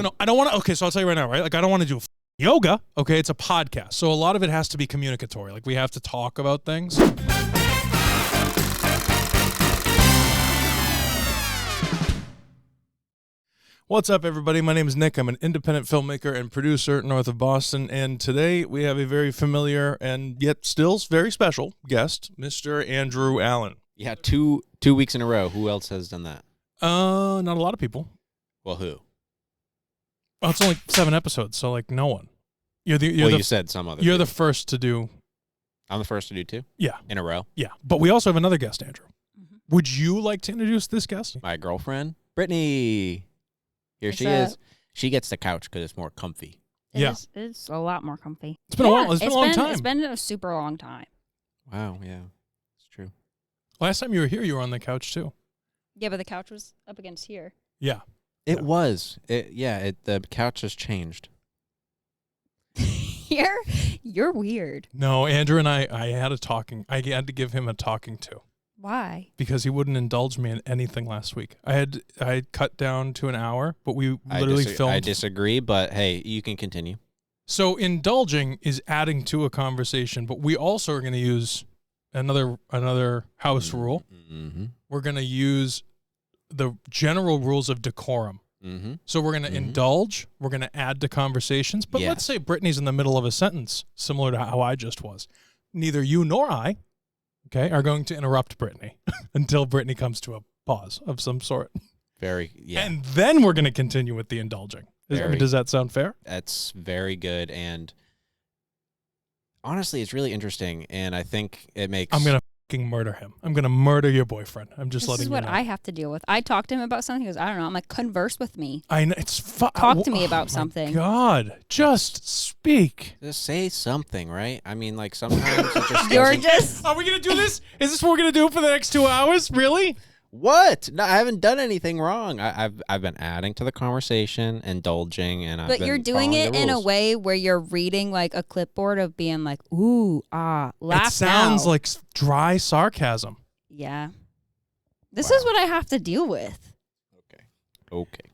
No. I don't want to. Okay, so I'll tell you right now, right? Like, I don't want to do yoga. Okay, it's a podcast, so a lot of it has to be communicatory. Like, we have to talk about things. What's up, everybody? My name is Nick. I'm an independent filmmaker and producer north of Boston, and today we have a very familiar and yet still very special guest, Mr. Andrew Allen. Yeah, two weeks in a row. Who else has done that? Not a lot of people. Well, who? Well, it's only 7 episodes, so like no one. You said some other. You're people. the first to do. I'm the first to do 2? Yeah. In a row? Yeah, but we also have another guest, Andrew. Mm-hmm. Would you like to introduce this guest? My girlfriend, Britney. Here she is. She gets the couch because it's more comfy. It's a lot more comfy. It's been a while. It's been a long time. It's been a super long time. Wow, yeah. It's true. Last time you were here, you were on the couch, too. Yeah, but the couch was up against here. Yeah. It was. The couch has changed. You're weird. No, Andrew and I had a talking. I had to give him a talking to. Why? Because he wouldn't indulge me in anything last week. I had cut down to an hour, but we literally filmed. I disagree, but hey, you can continue. So indulging is adding to a conversation, but we also are going to use another house rule. Mm-hmm. We're going to use the general rules of decorum. Mm-hmm. So we're going to indulge. We're going to add to conversations. But let's say Brittany's in the middle of a sentence, similar to how I just was. Neither you nor I, are going to interrupt Britney until Britney comes to a pause of some sort. And then we're going to continue with the indulging. Does that sound fair? That's very good. And honestly, it's really interesting. And I think it makes... I'm going to fucking murder him. I'm going to murder your boyfriend. I'm just letting you know. This is what I have to deal with. I talked to him about something. He goes, I don't know. I'm like, converse with me. I know. Talk to me about something. Oh, my God. Just speak. Just say something, right? I mean, like, sometimes it just Are we going to do this? Is this what we're going to do for the next 2 hours? Really? What? No, I haven't done anything wrong. I've been adding to the conversation, indulging, and But you're doing it in a way where you're reading like a clipboard of being like, ooh, ah, laugh. It sounds now. like dry sarcasm. Yeah. This is what I have to deal with. Okay.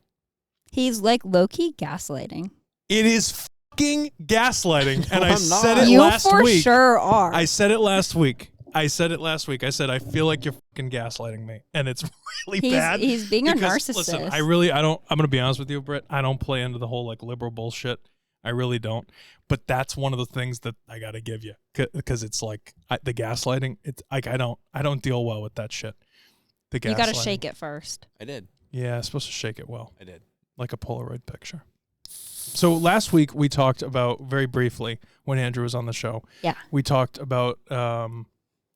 He's like low-key gaslighting. It is fucking gaslighting, and I said it you last week. You for sure are. I said it last week. I said, I feel like you're fucking gaslighting me, and it's really bad. He's being a narcissist. Listen, I'm going to be honest with you, Britt. I don't play into the whole like liberal bullshit. I really don't. But that's one of the things that I got to give you, because it's like the gaslighting. It's like I don't deal well with that shit. The gaslighting. You got to shake it first. I did. Yeah, I'm supposed to shake it well. I did. Like a Polaroid picture. So last week we talked about, very briefly, when Andrew was on the show. Yeah. We talked about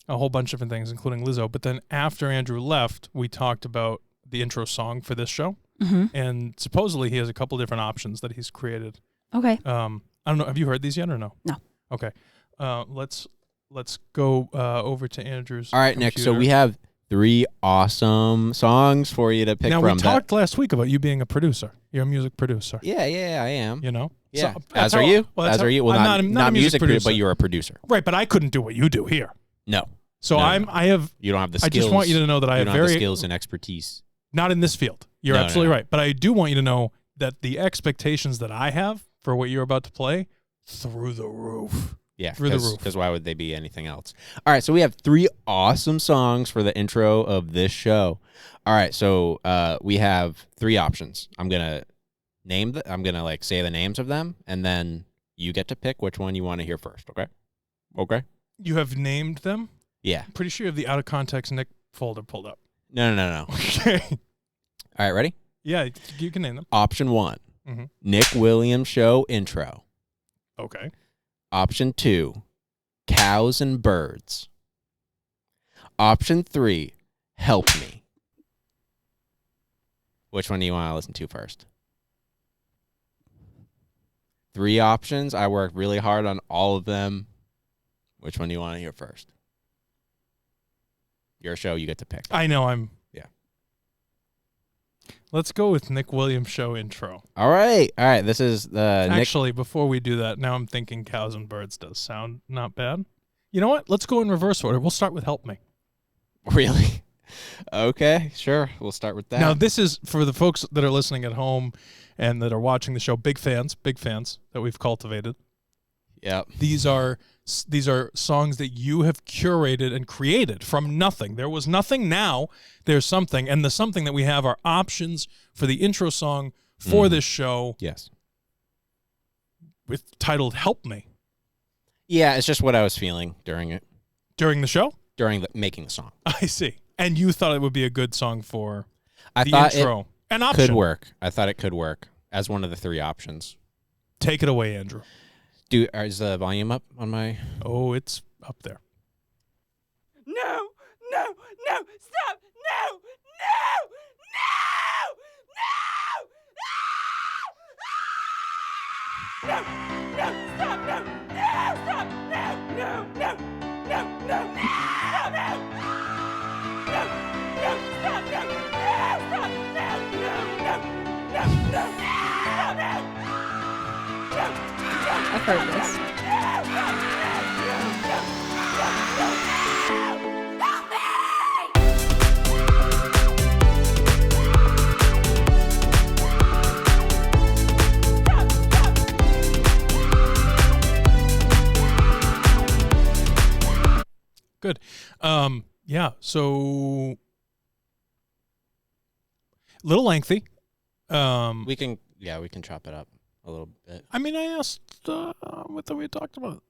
a whole bunch of different things, including Lizzo. But then after Andrew left, we talked about the intro song for this show. Mm-hmm. And supposedly he has a couple different options that he's created. Okay. I don't know. Have you heard these yet or no? No. Okay. Let's go over to Andrew's All right, computer. Nick. So we have 3 awesome songs for you to pick from. Now, we talked last week about you being a producer. You're a music producer. Yeah, I am. You know? Yeah. So, As are you. Well, As are you. Well, I'm not a music producer, but you're a producer. Right, but I couldn't do what you do here. No. So no. I have. You don't have the skills. I just want you to know that I have the skills and expertise. Not in this field. You're absolutely right. But I do want you to know that the expectations that I have for what you're about to play, through the roof. Yeah, through the roof. Because why would they be anything else? All right, so we have 3 awesome songs for the intro of this show. All right, so we have 3 options. I'm gonna say the names of them, and then you get to pick which one you want to hear first. Okay. Okay. You have named them. Yeah. I'm pretty sure you have the out of context Nick folder pulled up. No. Okay. All right, ready? Yeah, you can name them. Option 1, Nick Williams Show intro. Okay. Option 2, Cows and Birds. Option 3, Help Me. Which one do you want to listen to first? 3 options. I worked really hard on all of them. Which one do you want to hear first? Your show, you get to pick. I know Yeah. Let's go with Nick Williams Show intro. All right. This is the Actually, before we do that, now I'm thinking Cows and Birds does sound not bad. You know what? Let's go in reverse order. We'll start with Help Me. Really? Okay, sure. We'll start with that. Now, this is for the folks that are listening at home and that are watching the show. Big fans that we've cultivated. Yep. These are songs that you have curated and created from nothing. There was nothing. Now there's something, and the something that we have are options for the intro song for this show. Yes. With titled "Help Me." Yeah, it's just what I was feeling during it. During the show? During making the song. I see. And you thought it would be a good song for the intro. An option. Could work. I thought it could work as one of the 3 options. Take it away, Andrew. Is the volume up on my... Oh, it's up there. No, stop, no, I've heard this. Good. Yeah, so a little lengthy. We can chop it up a little bit. I mean, I asked what we talked about.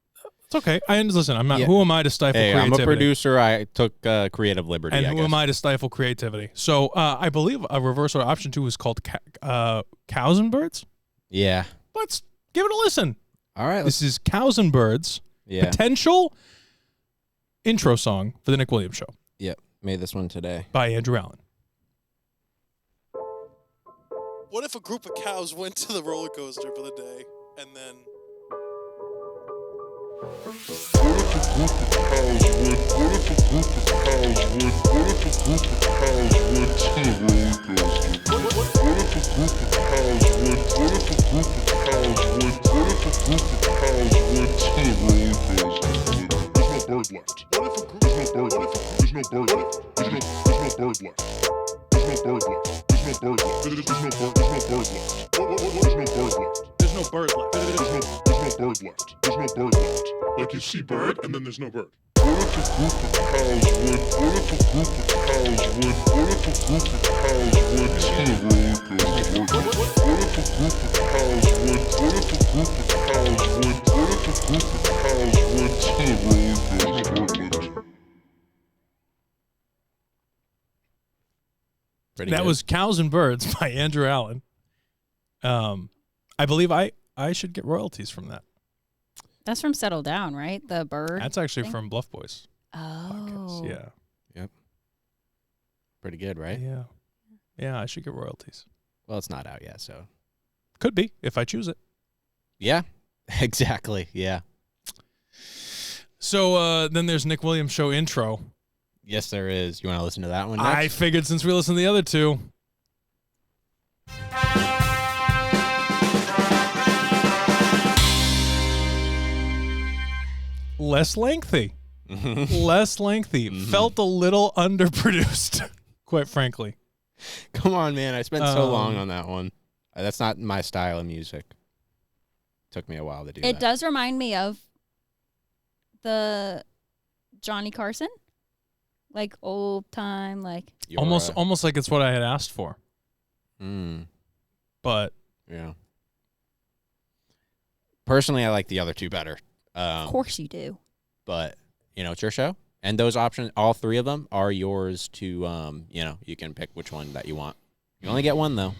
It's okay. Listen, I'm not. Yeah. Who am I to stifle creativity? I'm a producer. I took creative liberty. And who am I to stifle creativity? So I believe a reverse order option 2 is called Cows and Birds. Yeah. Let's give it a listen. All right. This is Cows and Birds. Yeah. Potential intro song for the Nick Williams Show. Yep. Made this one today. By Andrew Allen. What if a group of cows went to the roller coaster for the day and then... What if a group of cows went to the roller coaster? What if a group of cows went to the roller coaster? There's no bird left. There's no bird left. There's no bird left. There's no bird left. There's no bird left. There's no bird left. There's no bird left. There's no bird left. There's no bird left. There's no bird left. Like you see bird and then there's no bird. What if a group of cows went? What if a group of cows went? What if a group of cows went to the roller coaster? What if a group of cows went? What if a group of cows went? What if a group of cows went to the roller coaster? That was Cows and Birds by Andrew Allen. I believe I should get royalties from that. That's from Settle Down, right? The bird. That's actually from Bluff Boys. Oh. Podcast. Yeah. Yep. Pretty good, right? Yeah. Yeah, I should get royalties. Well, it's not out yet, so. Could be, if I choose it. Yeah, exactly. Yeah. So then there's Nick Williams Show intro. Yes, there is. You want to listen to that one next? I figured since we listened to the other 2. Less lengthy. Less lengthy. Felt a little underproduced, quite frankly. Come on, man. I spent so long on that one. That's not my style of music. Took me a while to do that. It does remind me of the Johnny Carson. Like old time, like... Almost like it's what I had asked for. But... Yeah. Personally, I like the other 2 better. Of course you do. But, it's your show. And those options, all 3 of them, are yours to, you can pick which one that you want. You only get one, though.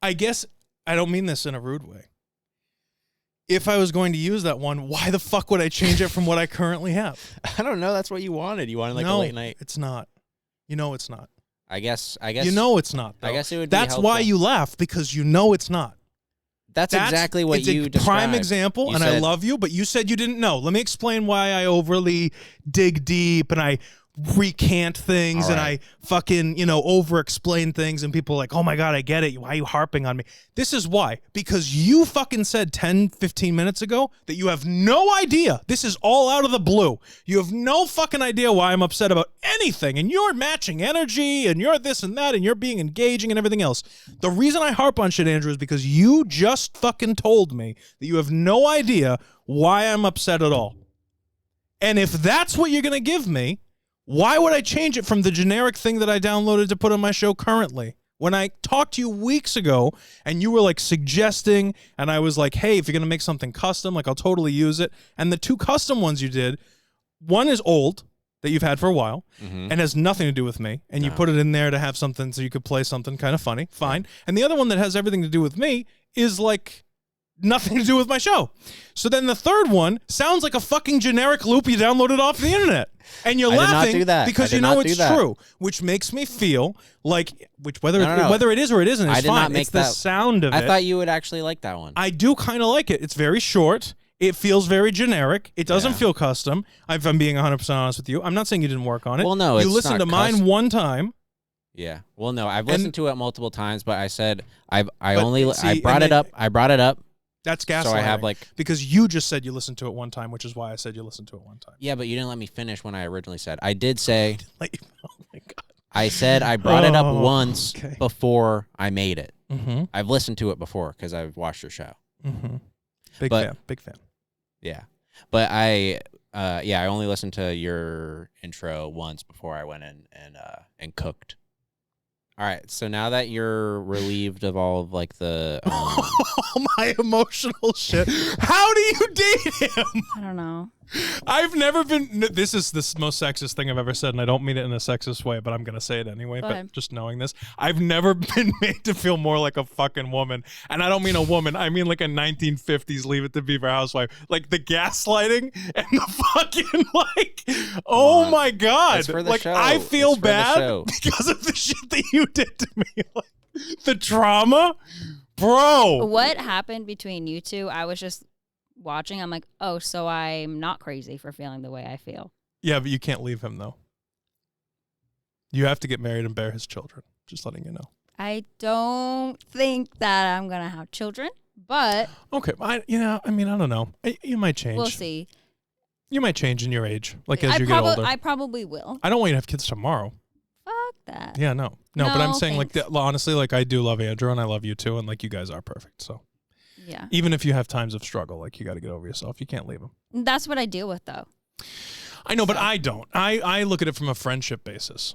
I guess I don't mean this in a rude way. If I was going to use that one, why the fuck would I change it from what I currently have? I don't know. That's what you wanted. You wanted a late night. It's not. You know it's not. I guess. You know it's not, though. I guess it would be That's helpful. why you laugh, because you know it's not. That's exactly what you described. It's a prime example, and I love you, but you said you didn't know. Let me explain why I overly dig deep and I recant things All and right. I fucking, over explain things and people are like, oh my God, I get it. Why are you harping on me? This is why. Because you fucking said 10, 15 minutes ago that you have no idea. This is all out of the blue. You have no fucking idea why I'm upset about anything. And you're matching energy and you're this and that and you're being engaging and everything else. The reason I harp on shit, Andrew, is because you just fucking told me that you have no idea why I'm upset at all. And if that's what you're going to give me, why would I change it from the generic thing that I downloaded to put on my show currently? When I talked to you weeks ago and you were like suggesting and I was like, hey, if you're going to make something custom, like I'll totally use it. And the 2 custom ones you did, one is old that you've had for a while and has nothing to do with me. And you put it in there to have something so you could play something kind of funny. Fine. And the other one that has everything to do with me is like nothing to do with my show. So then the third one sounds like a fucking generic loop you downloaded off the internet. And you're laughing because you know it's true, which makes me feel like whether it is or it isn't, it's fine. It's the sound of it. I thought you would actually like that one. I do kind of like it. It's very short. It feels very generic. It doesn't feel custom. If I'm being 100% honest with you, I'm not saying you didn't work on it. Well, no, you listened to mine one time. Yeah. Well, no, I've listened to it multiple times, but I said I brought it up. That's gaslighting. So I have because you just said you listened to it one time, which is why I said you listened to it one time. Yeah, but you didn't let me finish when I originally said. I did say. Oh my God. I said I brought it up once before I made it. Mm-hmm. I've listened to it before because I've watched your show. Mm-hmm. Big fan. Yeah, but I only listened to your intro once before I went in and cooked. All right, so now that you're relieved of all of the all my emotional shit, how do you date him? I don't know. I've never been. This is the most sexist thing I've ever said, and I don't mean it in a sexist way, but I'm gonna say it anyway. Go ahead. Just knowing this, I've never been made to feel more like a fucking woman, and I don't mean a woman. I mean like a 1950s Leave It to Beaver housewife, like the gaslighting and the fucking oh my God, show. I feel it's bad because of the shit that you did to me, the trauma, bro. What happened between you two? I was just watching. I'm like, oh, so I'm not crazy for feeling the way I feel. Yeah, but you can't leave him though. You have to get married and bear his children. Just letting you know. I don't think that I'm gonna have children, but okay. I don't know. You might change. We'll see. You might change in your age, as you get older. I probably will. I don't want you to have kids tomorrow. Fuck that. Yeah, no, but I'm saying thanks. honestly, I do love Andrew and I love you too, and you guys are perfect. So yeah, even if you have times of struggle, you got to get over yourself. You can't leave him. That's what I deal with though. I know, but I don't. I look at it from a friendship basis.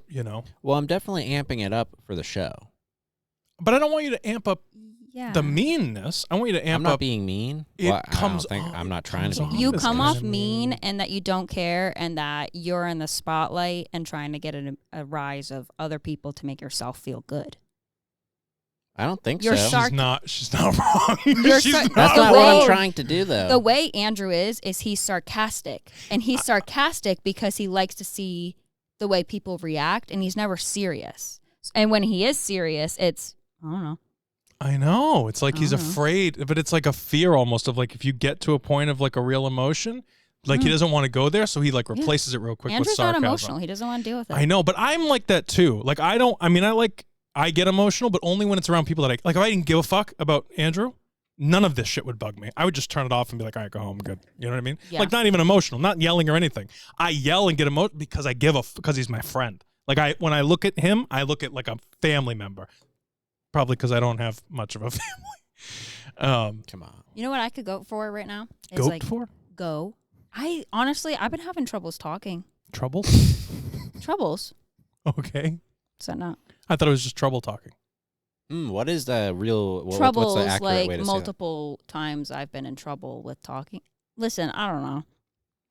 Well, I'm definitely amping it up for the show. But I don't want you to amp up the meanness. I want you to amp up. I'm not being mean. I'm not trying to be mean. You come off mean and that you don't care and that you're in the spotlight and trying to get a rise of other people to make yourself feel good. I don't think You're so. She's not wrong. That's not what I'm trying to do, though. The way Andrew is he's sarcastic. And he's sarcastic because he likes to see the way people react, and he's never serious. And when he is serious, it's, I don't know. I know. It's like he's afraid, but it's like a fear almost of if you get to a point of a real emotion, he doesn't want to go there, so he replaces it real quick with sarcasm. Andrew's not emotional. He doesn't want to deal with it. I know, but I'm like that too. I get emotional, but only when it's around people that if I didn't give a fuck about Andrew, none of this shit would bug me. I would just turn it off and be like, all right, go home, good. You know what I mean? Yeah. Not even emotional, not yelling or anything. I yell and get emotional because I because he's my friend. When I look at him, I look at a family member. Probably because I don't have much of a family. Come on. You know what I could go for right now? Go. I've been having troubles talking. Troubles? Troubles. Okay. Is that not? I thought it was just trouble talking. What is the real troubles? What's the accurate way to multiple times I've been in trouble with talking. Listen, I don't know.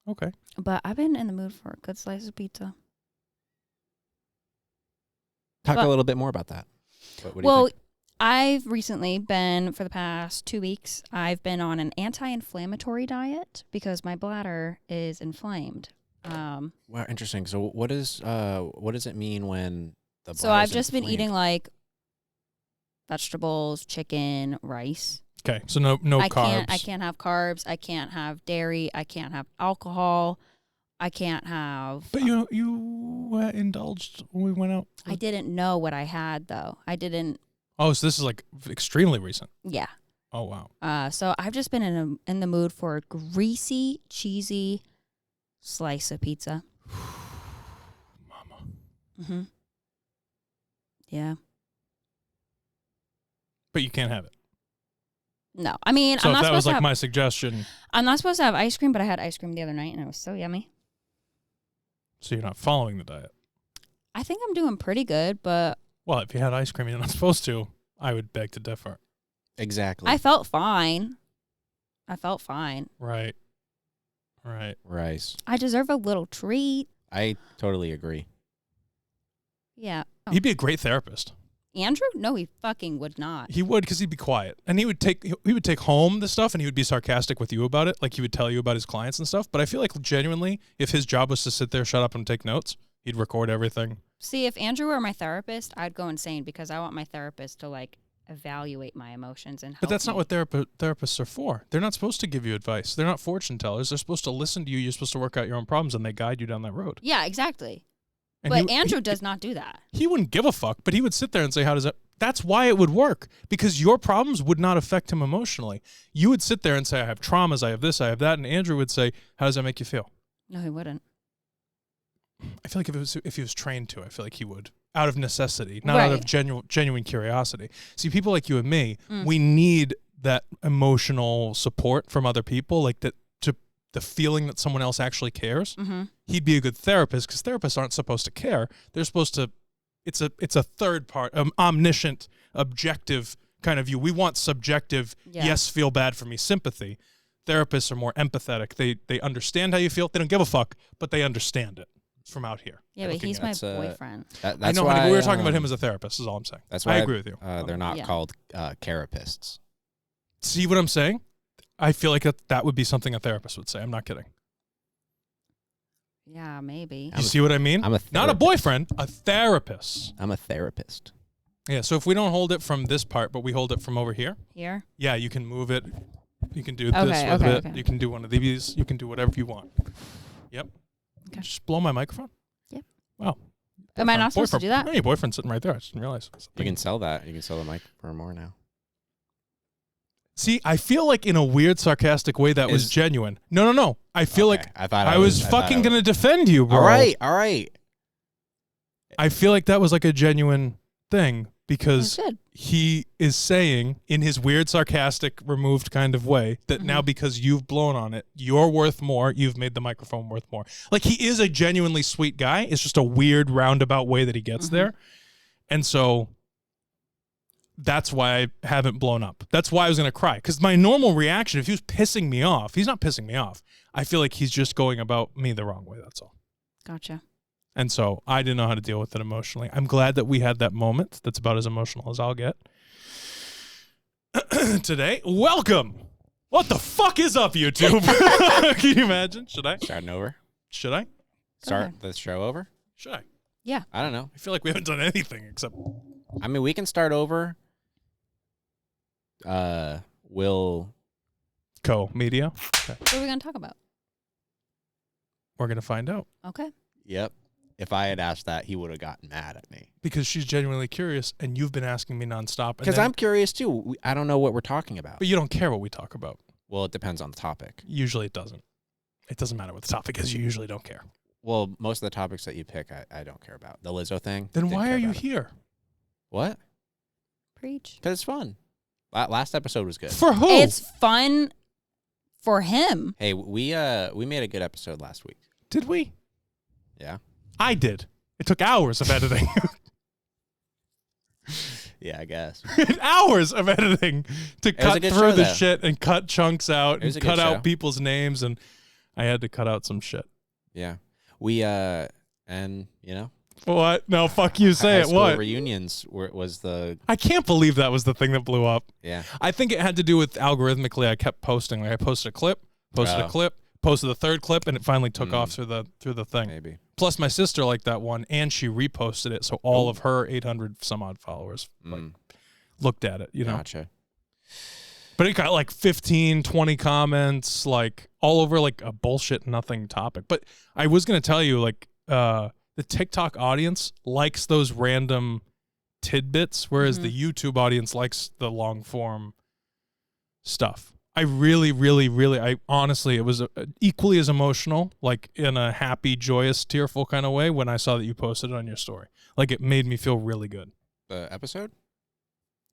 Okay. But I've been in the mood for a good slice of pizza. Talk a little bit more about that. What do you think? I've recently been, for the past 2 weeks, I've been on an anti-inflammatory diet because my bladder is inflamed. Wow, interesting. So what does it mean when the So I've just been eating vegetables, chicken, rice. Okay, so no carbs. I can't have carbs. I can't have dairy. I can't have alcohol. I can't have. But you indulged when we went out. I didn't know what I had though. I didn't. Oh, so this is like extremely recent. Yeah. Oh wow. So I've just been in the mood for a greasy, cheesy slice of pizza. Mama. Mhm. Yeah. But you can't have it. No, I mean, So I'm if not that was supposed to like have. my suggestion, I'm not supposed to have ice cream, but I had ice cream the other night, and it was so yummy. so you're not following the diet. I think I'm doing pretty good, but Well, if you had ice cream and you're not supposed to, I would beg to differ. Exactly. I felt fine. Right. Right. Rice. I deserve a little treat. I totally agree. Yeah. Oh. He'd be a great therapist. Andrew? No, he fucking would not. He would, because he'd be quiet, and he would take home the stuff, and he would be sarcastic with you about it, like he would tell you about his clients and stuff. But I feel like genuinely, if his job was to sit there, shut up, and take notes, he'd record everything. See, if Andrew were my therapist, I'd go insane because I want my therapist to like evaluate my emotions and help But that's not me. what therapists are for. They're not supposed to give you advice. They're not fortune tellers. They're supposed to listen to you. You're supposed to work out your own problems, and they guide you down that road. Yeah, exactly. And But Andrew does not do that. He wouldn't give a fuck, but he would sit there and say, how does that... That's why it would work, because your problems would not affect him emotionally. You would sit there and say, I have traumas, I have this, I have that, and Andrew would say, how does that make you feel? No, he wouldn't. I feel like if he was trained to, I feel like he would, out of necessity, not out of Right. genuine curiosity. See, people like you and me, we need that emotional support from other people, like that, to the feeling that someone else actually cares. Mm-hmm. He'd be a good therapist, because therapists aren't supposed to care. They're supposed to. It's a third part, omniscient, objective kind of view. We want subjective, Yeah. yes, feel bad for me, sympathy. Therapists are more empathetic. They understand how you feel. They don't give a fuck, but they understand it from out here. Yeah, but looking he's at my it. That's, boyfriend. That's I know, why, honey, we were talking about him as a therapist, is all I'm saying. That's why I agree with you. They're not Yeah. called carapists. See what I'm saying? I feel like that would be something a therapist would say. I'm not kidding. Yeah, maybe. You see what I mean? I'm a Not a therapist. boyfriend, a therapist. I'm a therapist. Yeah, so if we don't hold it from this part, but we hold it from over here, Here? yeah, you can move it. You can do this Okay, with okay, it. okay. You can do one of these. You can do whatever you want. Yep. Okay. Just blow my microphone. Yep. Wow. Am I not supposed to do that? No, your boyfriend's sitting right there. I just didn't realize. You can sell that. You can sell the mic for more now. See, I feel like in a weird, sarcastic way that was Is- genuine. No. I feel Okay, like I thought I was fucking gonna defend you, bro. All right. I feel like that was like a genuine thing, That's because good. he is saying in his weird, sarcastic, removed kind of way that now, because you've blown on it, you're worth more. You've made the microphone worth more. Like, he is a genuinely sweet guy. It's just a weird, roundabout way that he gets there. And so that's why I haven't blown up. That's why I was going to cry. Because my normal reaction, if he was pissing me off, he's not pissing me off. I feel like he's just going about me the wrong way. That's all. Gotcha. And so I didn't know how to deal with it emotionally. I'm glad that we had that moment. That's about as emotional as I'll get today. Welcome. What the fuck is up, YouTube? Can you imagine? Should I? Starting over. Should I? Start ahead. the show over. Should I? Yeah. I don't know. I feel like we haven't done anything except I mean, we can start over. We'll. co-media. Okay. What are we going to talk about? We're going to find out. Okay. Yep. If I had asked that, he would have gotten mad at me. Because she's genuinely curious, and you've been asking me nonstop. and Because then- I'm curious too. I don't know what we're talking about. But you don't care what we talk about. Well, it depends on the topic. Usually it doesn't. It doesn't matter what the topic is. You usually don't care. Well, most of the topics that you pick, I don't care about. The Lizzo thing. Then didn't why care are you about it. here? What? Preach. Because it's fun. Last episode was good. For who? It's fun for him. Hey, we made a good episode last week. Did we? Yeah. I did. It took hours of editing. Yeah, I guess. Hours of editing to was a cut good through show, the though. shit and cut chunks out It was and a good cut out show. people's names, and I had to cut out some shit. Yeah. We and you know, What? No, fuck you. Say high it. school What? reunions was the I can't believe that was the thing that blew up. yeah. I think it had to do with algorithmically. I kept posting. Like, I posted a clip, posted a Oh. clip, posted the third clip, and it finally took off through the thing. Maybe. Plus, my sister liked that one, and she reposted it, so all of her 800 some odd followers like, looked at it. You know. Gotcha. But it got like 15, 20 comments, like all over like a bullshit nothing topic. But I was going to tell you, like, the TikTok audience likes those random tidbits, whereas the YouTube audience likes the long form stuff. I really, really, really, I honestly, it was equally as emotional, like in a happy, joyous, tearful kind of way when I saw that you posted it on your story. Like it made me feel really good. The episode?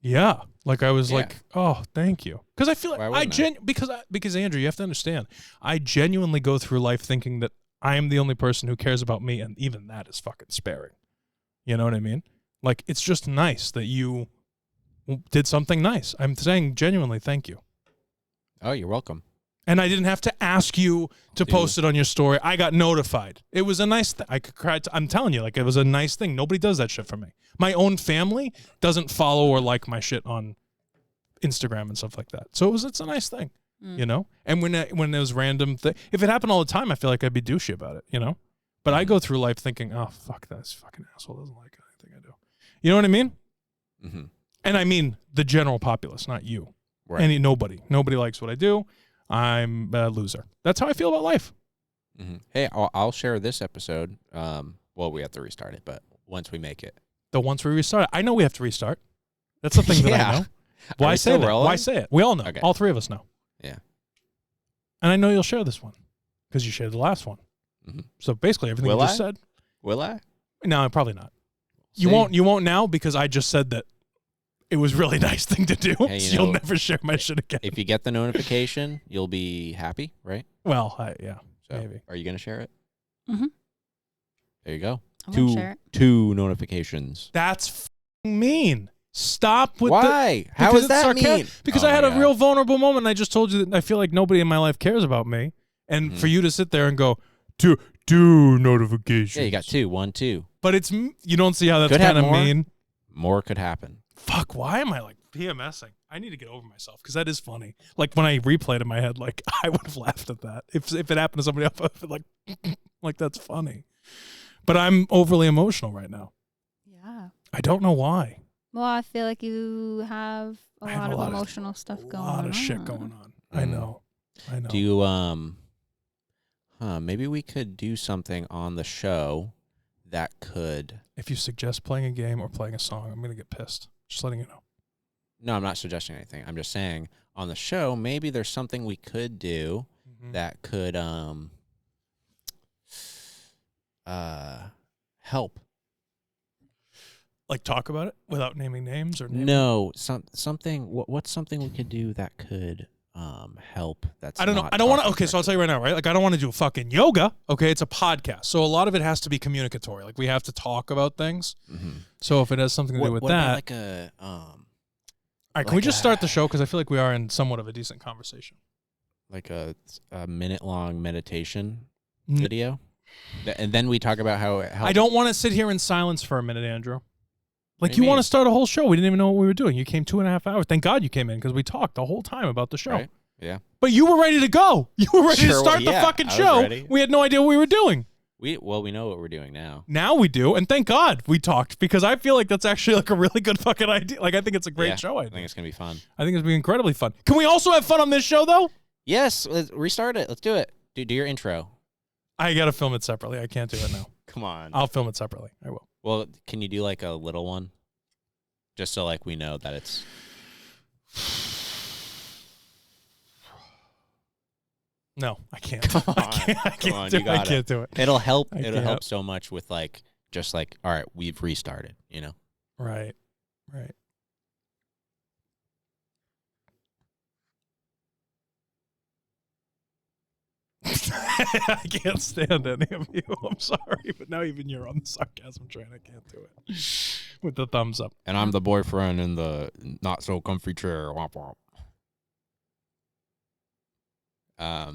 Yeah, like I was Yeah. like, oh, thank you, because I feel like because Andrew, you have to understand, I genuinely go through life thinking that I am the only person who cares about me, and even that is fucking sparing. You know what I mean? Like it's just nice that you did something nice. I'm saying genuinely, thank you. Oh, you're welcome. And I didn't have to ask you to post it on your story. I got notified. It was a nice thing. I could cry. I'm telling you, like, it was a nice thing. Nobody does that shit for me. My own family doesn't follow or like my shit on Instagram and stuff like that. So it's a nice thing, you know? And when it was random thing, if it happened all the time, I feel like I'd be douchey about it, you know? But I go through life thinking, oh, fuck, that fucking asshole doesn't like anything I do. You know what I mean? Mm-hmm. And I mean the general populace, not you. Right. Nobody likes what I do. I'm a loser. That's how I feel about life. Mm-hmm. Hey, I'll share this episode. Well, we have to restart it, but once we make it. Once we restart it. I know we have to restart. That's the thing that I know. Why say that? Why say it? We all know. Okay. All three of us know. Yeah. And I know you'll share this one because you shared the last one. Mm-hmm. So basically everything you just said. Will I? No, probably not. See? You won't now because I just said that it was a really nice thing to do. Hey, so you'll never share my shit again. If you get the notification, you'll be happy, right? Well, yeah, So, maybe. Are you going to share it? Mm-hmm. There you go. I'm gonna share it. Two notifications. That's mean. Stop with Why? How because is it's that mean? Because Oh I had my a God. real vulnerable moment, and I just told you that I feel like nobody in my life cares about me. And for you to sit there and go, two notifications. Yeah, you got two. 1, 2. But you don't see how that's Could have kind of more. mean. More could happen. Fuck, why am I like PMSing? I need to get over myself because that is funny. Like when I replayed in my head, like I would have laughed at that. If it happened to somebody else, I would be like that's funny. But I'm overly emotional right now. Yeah. I don't know why. Well, I feel like you have a I have lot of emotional stuff going on. A lot of shit going on. I know. Do you maybe we could do something on the show that could. If you suggest playing a game or playing a song, I'm gonna get pissed. Just letting you know. No, I'm not suggesting anything. I'm just saying on the show maybe there's something we could do that could help. Like talk about it without naming names or naming No, something. What's something we could do that could help? That's I don't know. not I don't want to. talking Okay, so I'll tell you right now, right? Like, I don't want to do fucking yoga. Okay, it's a podcast, so a lot of it has to be communicatory. Like, we have to talk about things. Mm-hmm. So if it has something to do with what that, about like a all right, can we just start the show because I feel like we are in somewhat of a decent conversation. like a minute-long meditation video, and then we talk about how it helps. I don't want to sit here in silence for a minute, Andrew. Like, What do you you want mean? to start a whole show. We didn't even know what we were doing. You came 2.5 hours. Thank God you came in because we talked the whole time about the show. Right? Yeah. But you were ready to go. You were ready to Sure, start the yeah, fucking I was show. ready. We had no idea what we were doing. We know what we're doing now. Now we do, and thank God we talked because I feel like that's actually like a really good fucking idea. Like, I think it's a great show. I think it's gonna be fun. I think it's gonna be incredibly fun. Can we also have fun on this show though? Yes, let's restart it. Let's do it. Do your intro. I gotta film it separately. I can't do it now. Come on. I'll film it separately. I will. Well, can you do like a little one, just so like we know that it's. No, I can't. Come I on. can't. I Come can't on, do you it. I got can't do it. It'll help. I It'll can't. help so much with like just like all right, we've restarted. You know. Right. Right. I can't stand any of you. I'm sorry, but now even you're on the sarcasm train. I can't do it. With the thumbs up. And I'm the boyfriend in the not so comfy chair. Womp womp.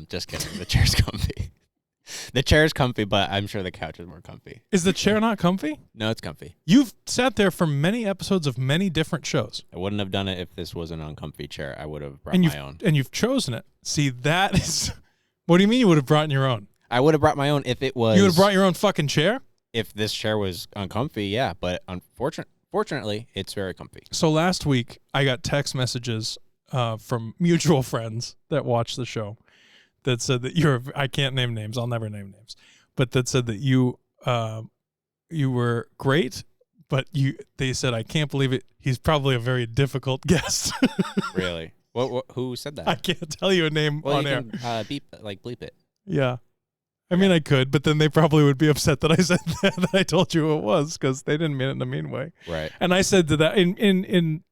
Just kidding. The chair's comfy. The chair's comfy, but I'm sure the couch is more comfy. Is the chair not comfy? No, it's comfy. You've sat there for many episodes of many different shows. I wouldn't have done it if this was an uncomfy chair. I would have brought And my own. And you've chosen it. See, that is... What do you mean you would have brought your own? I would have brought my own if it was. You would have brought your own fucking chair? If this chair was uncomfy, yeah. But fortunately, it's very comfy. So last week, I got text messages from mutual friends that watch the show that said that I can't name names. I'll never name names, but that said that you were great, but they said, I can't believe it. He's probably a very difficult guest. Really? What? Who said that? I can't tell you a name on air. Bleep it. Yeah. I mean, I could, but then they probably would be upset that I said that I told you who it was because they didn't mean it in a mean way. Right. And I said to that in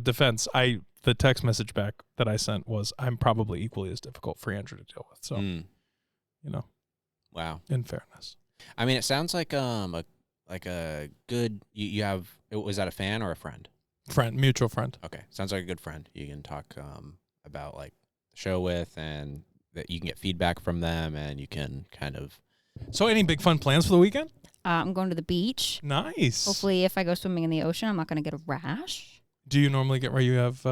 defense, the text message back that I sent was, I'm probably equally as difficult for Andrew to deal with. So, Wow. In fairness. I mean, it sounds like a good. You have. Was that a fan or a friend? Mutual friend. Okay, sounds like a good friend. You can talk about like the show with, and that you can get feedback from them, and you can kind of. So, any big fun plans for the weekend? I'm going to the beach. Nice. Hopefully, if I go swimming in the ocean, I'm not going to get a rash. Do you normally get where you have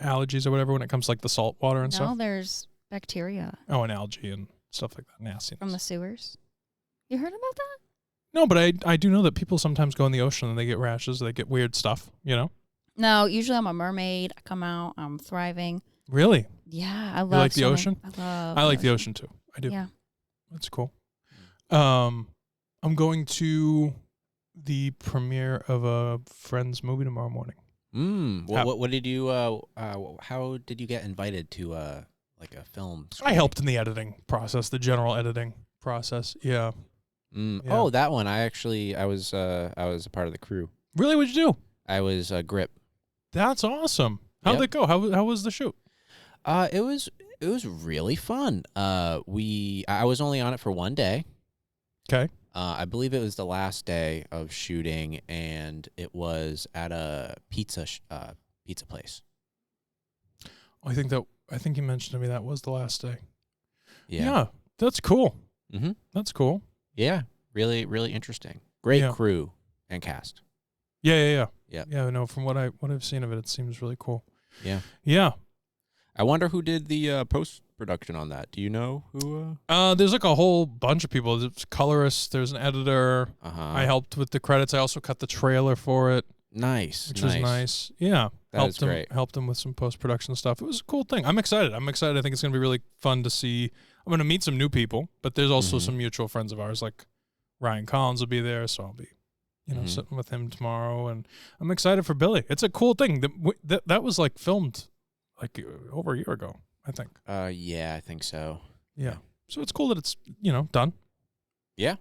allergies or whatever when it comes to like the salt water and stuff? No, there's bacteria. Oh, and algae and stuff like that. Nastiness. From the sewers. You heard about that? No, but I do know that people sometimes go in the ocean and they get rashes. They get weird stuff, No, usually I'm a mermaid. I come out, I'm thriving. Really? Yeah, I love You like the swimming. ocean? I like the ocean too. I do. Yeah. That's cool. I'm going to the premiere of a friend's movie tomorrow morning. What did you? How did you get invited to like a film? I helped in the editing process, the general editing process. Yeah. Yeah. Oh, that one. I was a part of the crew. Really? What'd you do? I was a grip. That's awesome. How'd it go? How was the shoot? It was really fun. I was only on it for one day. Okay. I believe it was the last day of shooting, and it was at a pizza place. I think you mentioned to me that was the last day. Yeah. That's cool. Mm-hmm. That's cool. Yeah, really, really interesting. Great crew and cast. Yeah. Yeah. Yeah, no, from what I've seen of it, it seems really cool. Yeah. Yeah. I wonder who did the post-production on that. Do you know who? There's like a whole bunch of people. There's colorists. There's an editor. I helped with the credits. I also cut the trailer for it. Nice. Which was nice. Yeah. That great. Helped him with some post-production stuff. It was a cool thing. I'm excited. I think it's going to be really fun to see. I'm going to meet some new people, but there's also some mutual friends of ours, like Ryan Collins will be there, so I'll be, sitting with him tomorrow, and I'm excited for Billy. It's a cool thing. That was like filmed like over a year ago, I think. Yeah, I think so. Yeah. So it's cool that it's, done. Yeah.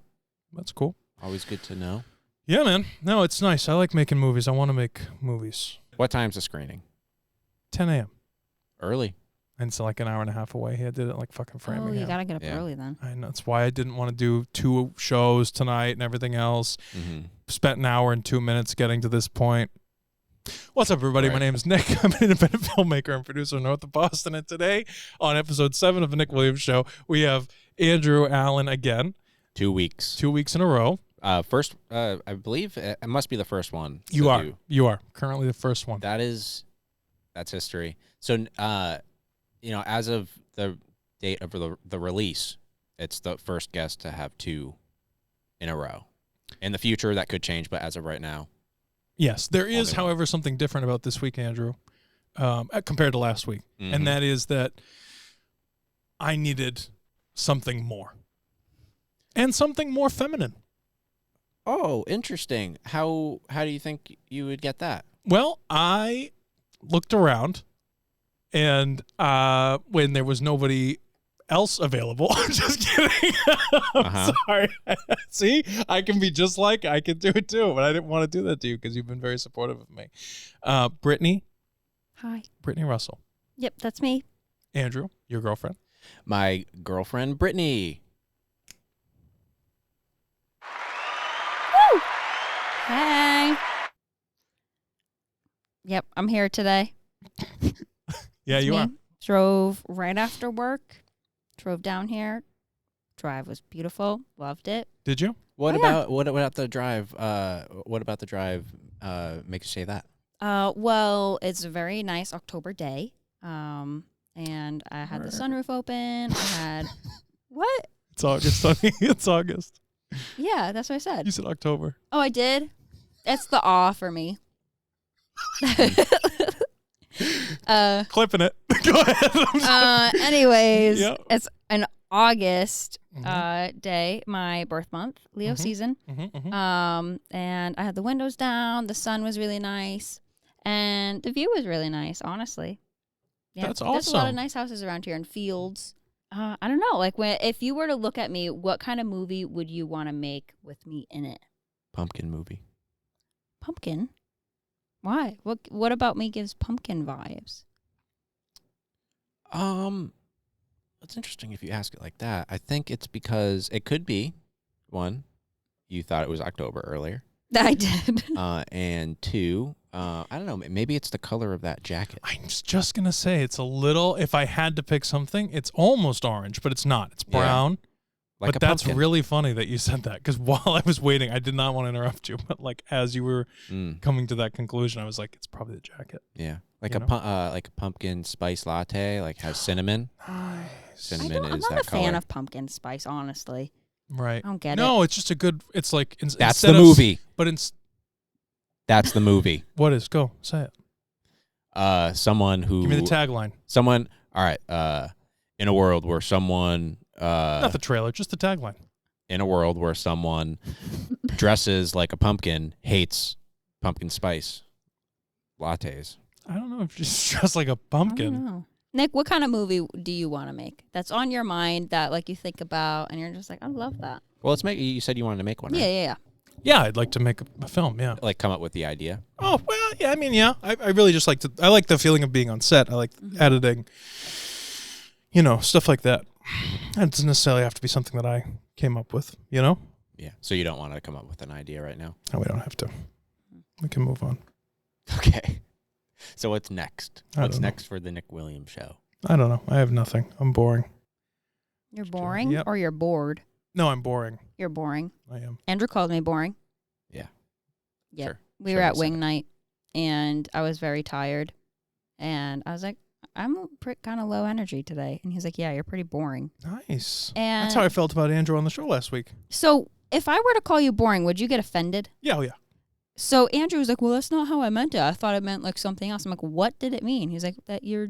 That's cool. Always good to know. Yeah, man. No, it's nice. I like making movies. I want to make movies. What time's the screening? 10 a.m. Early. And it's like an hour and a half away. I did it like fucking Framingham. Oh, you got to get up early then. I know. That's why I didn't want to do 2 shows tonight and everything else. Mm-hmm. Spent an hour and 2 minutes getting to this point. What's up, everybody? Right. My name is Nick. I'm an independent filmmaker and producer north of Boston. And today, on episode 7 of the Nick Williams Show, we have Andrew Allen again. 2 weeks. 2 weeks in a row. First, I believe it must be the first one. You are currently the first one. That's history. So, as of the date of the release, it's the first guest to have 2 in a row. In the future, that could change, but as of right now. Yes, there is, however, something different about this week, Andrew, compared to last week. Mm-hmm. And that is that I needed something more. And something more feminine. Oh, interesting. How do you think you would get that? Well, I looked around, and when there was nobody else available, I'm just kidding. I'm sorry. See, I can be just I can do it too, but I didn't want to do that to you because you've been very supportive of me. Brittany. Hi. Brittany Russell. Yep, that's me. Andrew, your girlfriend. My girlfriend, Britney. Woo! Hey. Yep, I'm here today. Yeah, you are. Drove right after work. Drove down here. Drive was beautiful. Loved it. Did you? What about the drive? What about the drive makes you say that? Well, it's a very nice October day. And I had the sunroof open. I had what? It's August, honey. It's August. Yeah, that's what I said. You said October. Oh, I did? It's the awe for me. Clipping it. Go ahead. Anyways, Yeah. it's an August Mhm. day, my birth month, Leo Mhm. season. Mm-hmm. And I had the windows down. The sun was really nice, and the view was really nice. Honestly, yeah, That's there's a lot of awesome. nice houses around here and fields. I don't know. Like, if you were to look at me, what kind of movie would you want to make with me in it? Pumpkin movie. Pumpkin. Why? What about me gives pumpkin vibes? That's interesting if you ask it like that. I think it's because it could be, one, you thought it was October earlier. I did. And two, I don't know, maybe it's the color of that jacket. I'm just going to say it's a little, if I had to pick something, it's almost orange, but it's not. It's Yeah. brown. Like but a that's pumpkin. really funny that you said that, because while I was waiting, I did not want to interrupt you, but like as you were coming to that conclusion, I was like, it's probably the jacket. Yeah. Like You like a pumpkin spice latte, like has cinnamon. Nice. Cinnamon I'm is not that a fan color. of pumpkin spice, honestly. Right. I don't get it. No, it's just a good, it's like. That's instead the of- movie. But it's, That's the movie. what is? Go, say it. Someone who Give me the tagline. Someone, all right, in a world where someone Not the trailer, just the tagline. in a world where someone dresses like a pumpkin hates pumpkin spice lattes. I don't know if she's dressed like a I don't pumpkin. know. Nick, what kind of movie do you want to make that's on your mind that like you think about and you're just like, I love that. Well, you said you wanted to make one, right? Yeah. Yeah, I'd like to make a film, yeah. Like come up with the idea. Oh, well, yeah, I mean, yeah. I really just like I like the feeling of being on set. I like editing, stuff like that. It doesn't necessarily have to be something that I came up with, Yeah. So you don't want to come up with an idea right now. No, we don't have to. We can move on. Okay. So what's next? I What's don't know. next for the Nick Williams show? I don't know. I have nothing. I'm boring. You're boring Yep. or you're bored? No, I'm boring. You're boring. I am. Andrew called me boring. Yeah. Yep. Sure. We Sure were he at said wing it. night and I was very tired. And I was like, I'm kind of low energy today. And he's like, yeah, you're pretty boring. Nice. And That's how I felt about Andrew on the show last week. So if I were to call you boring, would you get offended? Yeah, oh yeah. So Andrew was like, well, that's not how I meant it. I thought it meant like something else. I'm like, what did it mean? He's like, that you're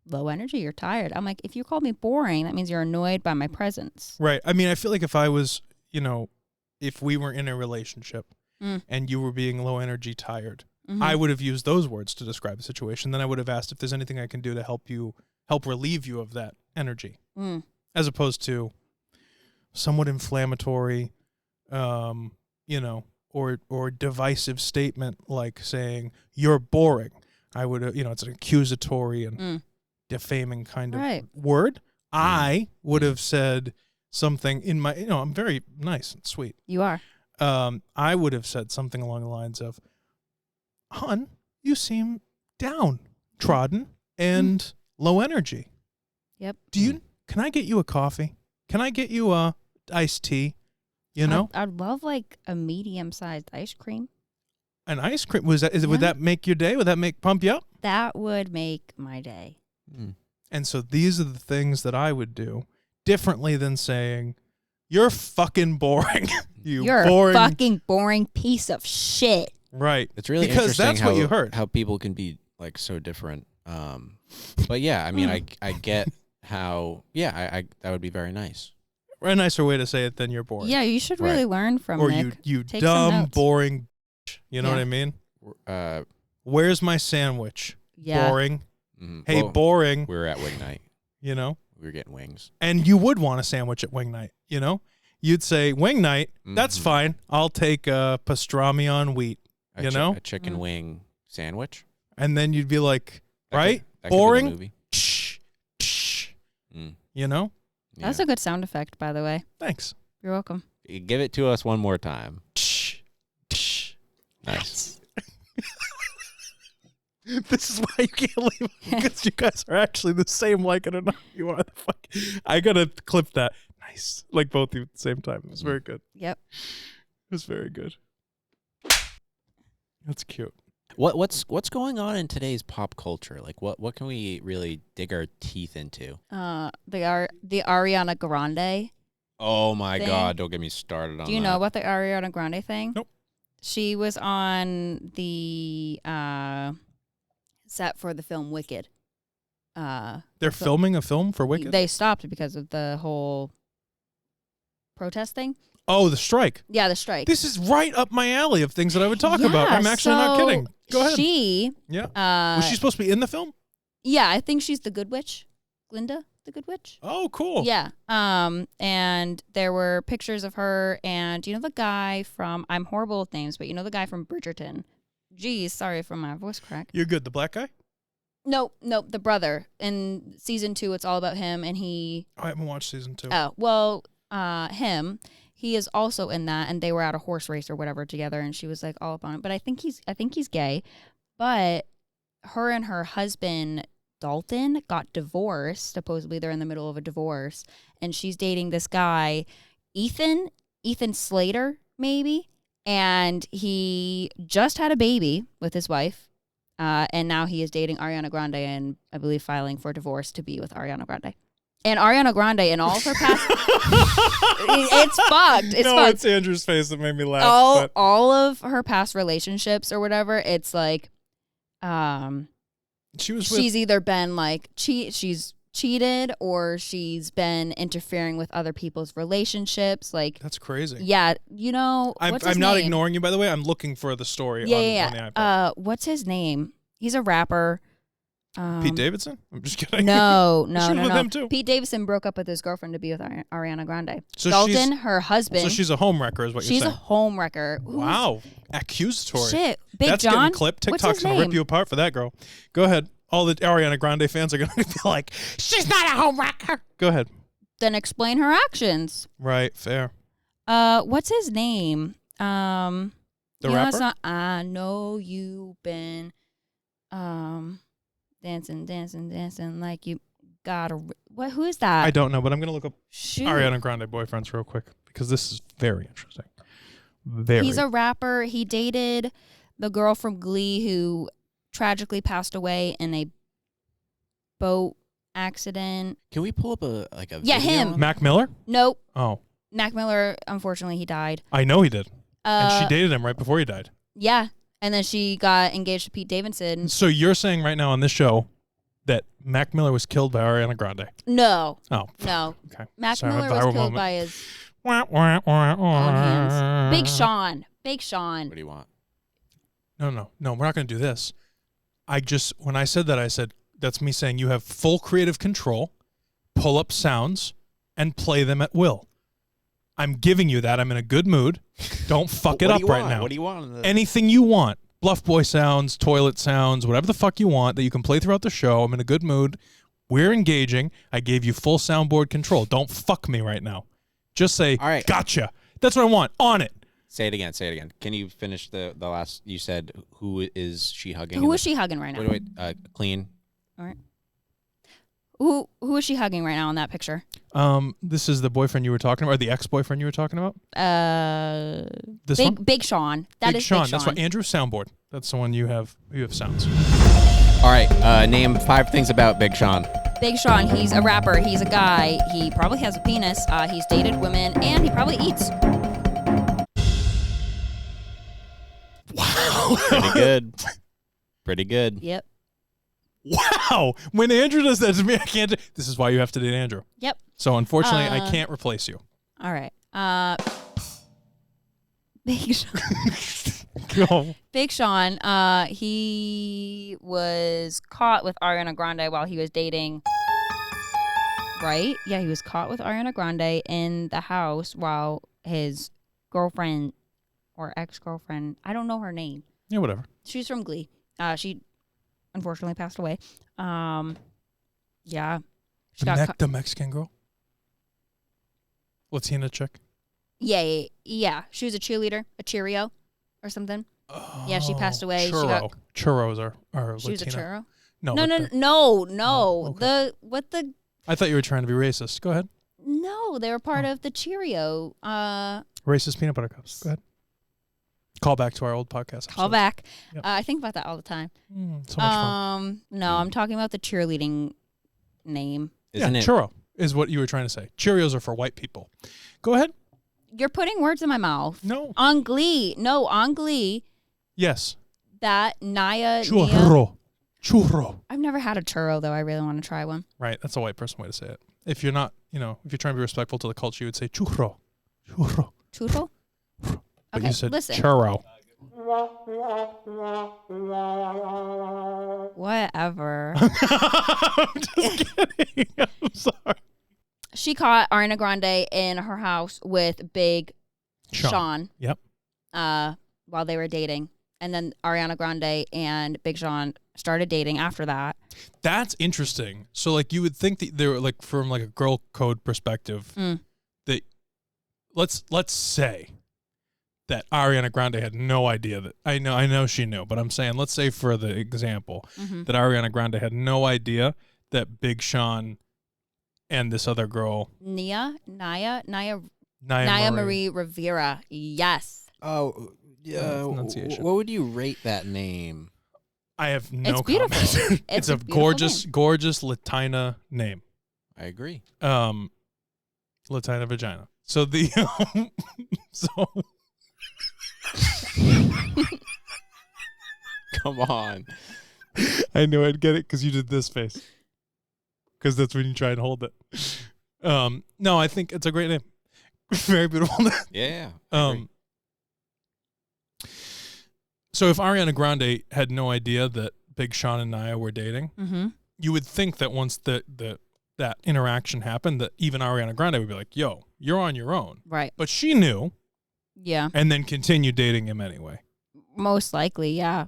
low energy, you're tired. I'm like, if you called me boring, that means you're annoyed by my presence. Right. I mean, I feel like if I was, if we were in a relationship and you were being low energy, tired, Mhm. I would have used those words to describe the situation. Then I would have asked if there's anything I can do to help relieve you of that energy, as opposed to somewhat inflammatory, or divisive statement like saying you're boring. I would, it's an accusatory and defaming kind of Right. word. I would have said something in my, I'm very nice and sweet. You are. I would have said something along the lines of, "Hun, you seem downtrodden and low energy. Yep. Can I get you a coffee? Can I get you a iced tea? I'd love like a medium-sized ice cream. An ice cream. Would Yeah. that make your day? Would that pump you up?" That would make my day. And so these are the things that I would do differently than saying, "You're fucking boring." You're boring. a fucking boring piece of shit. Right. It's really because interesting that's how, what you heard. how people can be like so different. But yeah, I mean, I get how, I that would be very nice. A nicer way to say it than "you're boring." Yeah, you should really learn from or Nick. you Take some dumb, notes. boring. You know Yeah. what I mean? Uh, Where's my sandwich? Yeah. Boring. mhm. Hey, Well, boring. we were at wing night. You know? We were getting wings. And you would want a sandwich at wing night, You'd say, "Wing night, that's Mhm. fine. I'll take a pastrami on wheat," A chicken wing sandwich. And then you'd be like, That right? could be the Boring. movie. Shh, shh. Mm. You know? That's a good sound effect, by the way. Thanks. You're welcome. You give it to us one more time. Shh, shh. Nice. This is why you can't leave because you guys are actually the same, like it or not. You are the fuck. I gotta clip that. Nice. Like both of you at the same time. It was very good. Yep. It was very good. That's cute. What's going on in today's pop culture? Like what can we really dig our teeth into? The Ariana Grande. Oh my Thing. God! Don't get me started on. Do you know about the Ariana Grande thing? Nope. She was on the set for the film Wicked. They're filming a film for Wicked? They stopped because of the whole protest thing. Oh, the strike. Yeah, the strike. This is right up my alley of things that I would talk about. I'm actually not kidding. Go ahead. Yeah. Was she supposed to be in the film? Yeah, I think she's the Good Witch. Glinda, the Good Witch. Oh, cool. Yeah. And there were pictures of her and the guy from, I'm horrible with names, but the guy from Bridgerton. Geez, sorry for my voice crack. You're good. The black guy? Nope, the brother. In season 2, it's all about him, and he... I haven't watched season 2. Oh, well, him, he is also in that, and they were at a horse race or whatever together, and she was like all up on it. But I think he's gay. But her and her husband, Dalton, got divorced. Supposedly they're in the middle of a divorce, and she's dating this guy, Ethan Slater, maybe, and he just had a baby with his wife. And now he is dating Ariana Grande and I believe filing for divorce to be with Ariana Grande. And Ariana Grande in all of her past... it's fucked. It's Andrew's face that made me laugh. All of her past relationships or whatever, it's like... she's either been like... She's cheated or she's been interfering with other people's relationships. Like that's crazy. Yeah, I'm not ignoring you, by the way. I'm looking for the story on the iPad. What's his name? He's a rapper. Pete Davidson? I'm just kidding. No. With him too. Pete Davidson broke up with his girlfriend to be with Ariana Grande. So Dalton, her husband. So she's a homewrecker, is what you're saying. She's a homewrecker. Wow. Accusatory. Shit. Big That's John. Getting clipped. TikTok's going to rip you apart for that, girl. Go ahead. All the Ariana Grande fans are going to be like, she's not a homewrecker. Go ahead. Then explain her actions. Right. Fair. What's his name? The rapper? I know you've been dancing like you got a... What? Who is that? I don't know, but I'm going to look up Ariana Grande boyfriends real quick because this is very interesting. He's a rapper. He dated the girl from Glee who tragically passed away in a boat accident. Can we pull up a Yeah, video? him. Mac Miller? Nope. Oh. Mac Miller, unfortunately, he died. I know he did. And she dated him right before he died. Yeah. And then she got engaged to Pete Davidson. So you're saying right now on this show that Mac Miller was killed by Ariana Grande? No. Oh. No. Okay. Mac Sorry, Miller was killed by his own hands. Big Sean. What do you want? No, we're not going to do this. When I said that, I said, that's me saying you have full creative control, pull up sounds, and play them at will. I'm giving you that. I'm in a good mood. Don't fuck it up right now. What do you want? Anything you want. Bluff boy sounds, toilet sounds, whatever the fuck you want that you can play throughout the show. I'm in a good mood. We're engaging. I gave you full soundboard control. Don't fuck me right now. Just say, all right, gotcha. That's what I want. On it. Say it again. Can you finish the last? You said, who is she hugging? Who is she hugging right now? Wait, clean. All right. Who is she hugging right now in that picture? This is the boyfriend you were talking about, or the ex-boyfriend you were talking about? This one? Big Sean. Big Sean. That's what Andrew's soundboard. That's the one you have sounds. All right. Name 5 things about Big Sean. Big Sean, he's a rapper. He's a guy. He probably has a penis. He's dated women, and he probably eats. Wow. Pretty good. Yep. Wow. When Andrew does that to me, I can't. This is why you have to date Andrew. Yep. So unfortunately, I can't replace you. All right. Big Sean. Go. Big Sean, he was caught with Ariana Grande while he was dating. Right? Yeah, he was caught with Ariana Grande in the house while his girlfriend or ex-girlfriend, I don't know her name. Yeah, whatever. She's from Glee. She unfortunately passed away. Yeah. The Mexican girl? Latina chick? Yeah. She was a cheerleader, a Cheerio or something. Oh, yeah, she passed away. Churro. Churros are She was a churro? No. No. Okay. The I thought you were trying to be racist. Go ahead. No, they were part of the Cheerio. Racist peanut butter cups. Go ahead. Call back to our old podcast. Call back. Yep. I think about that all the time. So much fun. No, I'm talking about the cheerleading name. Isn't it? Churro is what you were trying to say. Cheerios are for white people. Go ahead. You're putting words in my mouth. No. On Glee. No, on Glee. Yes. That Nia. Churro. Churro. I've never had a churro though. I really want to try one. Right. That's a white person way to say it. If you're not, if you're trying to be respectful to the culture, you would say churro. Churro. Churro? But Okay, you said listen. churro. Whatever. I'm just kidding. I'm sorry. She caught Ariana Grande in her house with Big Sean. Yep. While they were dating. And then Ariana Grande and Big Sean started dating after that. That's interesting. So, like, you would think that they were, like, from, like, a girl code perspective, that let's say that Ariana Grande had no idea that, I know she knew, but I'm saying, let's say for the example, that Ariana Grande had no idea that Big Sean and this other girl, Naya Marie. Marie Rivera. Yes. Oh, yeah. Pronunciation. What would you rate that name? I have no It's beautiful. comment. It's a beautiful gorgeous, name. gorgeous Latina name. I agree. Latina vagina. So the Come on. I knew I'd get it because you did this face. Because that's when you try and hold it. No, I think it's a great name. Very beautiful name. Yeah. I agree. So if Ariana Grande had no idea that Big Sean and Naya were dating, you would think that once that interaction happened, that even Ariana Grande would be like, "Yo, you're on your own." Right. But she knew, Yeah. and then continued dating him anyway. Most likely, yeah.